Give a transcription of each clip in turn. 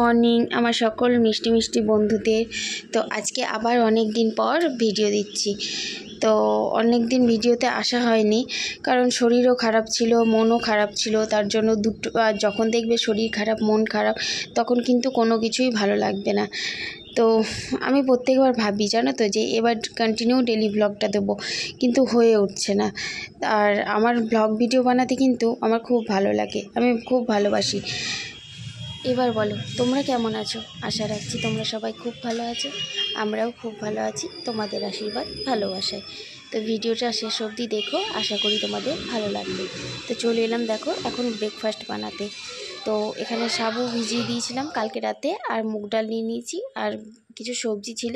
Morning আমার সকল মিষ্টি মিষ্টি বন্ধুদের। তো আজকে আবার অনেক দিন পর ভিডিও দিচ্ছি। তো অনেক দিন ভিডিওতে আসা হয়নি, কারণ শরীরও খারাপ ছিল, মনও খারাপ ছিল। তার জন্য দুটো যখন দেখবে শরীর খারাপ মন খারাপ, তখন কিন্তু কোনো কিছুই ভালো লাগবে না। তো আমি প্রত্যেকবার ভাবি জানো তো, যে এবার কন্টিনিউ ডেলি ব্লগটা দেবো, কিন্তু হয়ে উঠছে না। আর আমার ব্লগ ভিডিও বানাতে কিন্তু আমার খুব ভালো লাগে, আমি খুব ভালোবাসি। এবার বলো তোমরা কেমন আছো? আশা রাখছি তোমরা সবাই খুব ভালো আছো, আমরাও খুব ভালো আছি তোমাদের আশীর্বাদ ভালোবাসায়। তো ভিডিওটা শেষ অবধি দেখো, আশা করি তোমাদের ভালো লাগবে। তো চলে এলাম দেখো এখন ব্রেকফাস্ট বানাতে। তো এখানে সাবু ভিজিয়ে দিয়েছিলাম কালকে রাতে, আর মুগ ডাল নিয়ে নিয়েছি, আর কিছু সবজি ছিল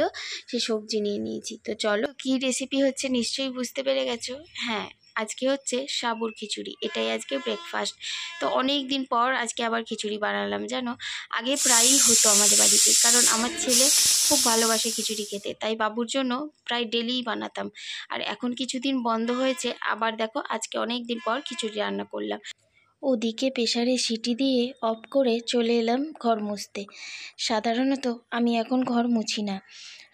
সেই সবজি নিয়ে নিয়েছি। তো চলো কী রেসিপি হচ্ছে নিশ্চয়ই বুঝতে পেরে গেছো। হ্যাঁ, আজকে হচ্ছে সাবুর খিচুড়ি, এটাই আজকে ব্রেকফাস্ট। তো অনেক দিন পর আজকে আবার খিচুড়ি বানালাম জানো। আগে প্রায়ই হতো আমাদের বাড়িতে, কারণ আমার ছেলে খুব ভালোবাসে খিচুড়ি খেতে, তাই বাবুর জন্য প্রায় ডেলিই বানাতাম। আর এখন কিছুদিন বন্ধ হয়েছে, আবার দেখো আজকে অনেক দিন পর খিচুড়ি রান্না করলাম। ওদিকে প্রেসারে সিটি দিয়ে অফ করে চলে এলাম ঘর মুছতে। সাধারণত আমি এখন ঘর মুছি না,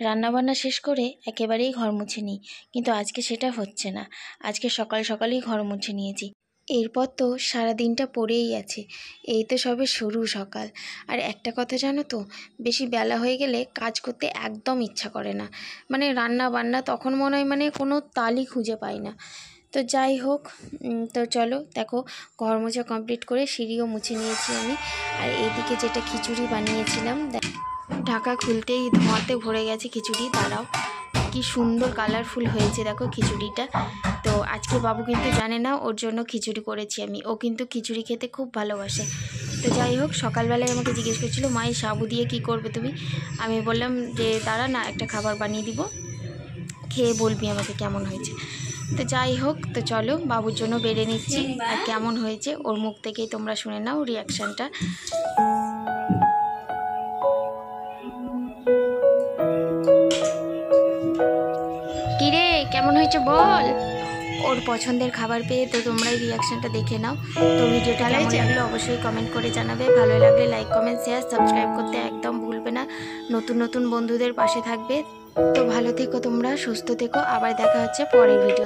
রান্নাবান্না শেষ করে একেবারেই ঘর মুছে নিই, কিন্তু আজকে সেটা হচ্ছে না। আজকে সকাল সকালেই ঘর মুছে নিয়েছি। এরপর তো সারা দিনটা পড়েই আছে, এই তো সবে শুরু সকাল। আর একটা কথা জানো তো, বেশি বেলা হয়ে গেলে কাজ করতে একদম ইচ্ছা করে না, মানে রান্না বান্না তখন মনে হয় মানে কোনো তালই খুঁজে পাই না। তো যাই হোক, তো চলো দেখো ঘর মোছা কমপ্লিট করে সিঁড়িও মুছে নিয়েছি আমি। আর এইদিকে যেটা খিচুড়ি বানিয়েছিলাম, ঢাকা খুলতেই ধোঁয়াতে ভরে গেছে খিচুড়ি। দাঁড়াও, কি সুন্দর কালারফুল হয়েছে দেখো খিচুড়িটা। তো আজকে বাবু কিন্তু জানে না ওর জন্য খিচুড়ি করেছি আমি, ও কিন্তু খিচুড়ি খেতে খুব ভালোবাসে। তো যাই হোক, সকালবেলায় আমাকে জিজ্ঞেস করছিল মা এই সাবু দিয়ে কী করবে তুমি। আমি বললাম যে দাঁড়া না, একটা খাবার বানিয়ে দিব, খেয়ে বলবি আমাকে কেমন হয়েছে। তো যাই হোক, তো চলো বাবুর জন্য বেড়ে নিচ্ছি, আর কেমন হয়েছে ওর মুখ থেকেই তোমরা শুনে নাও রিয়াকশানটা। কিরে কেমন হয়েছে বল। ওর পছন্দের খাবার পেয়ে তো তোমরাই রিয়াকশানটা দেখে নাও। তো ভিডিওটা কেমন লাগলো অবশ্যই কমেন্ট করে জানাবে, ভালো লাগলে লাইক কমেন্ট শেয়ার সাবস্ক্রাইব করতে একদম ভুলবে না। নতুন নতুন বন্ধুদের পাশে থাকবে। তো ভালো থেকো তোমরা, সুস্থ থেকো, আবার দেখা হচ্ছে পরের ভিডিও।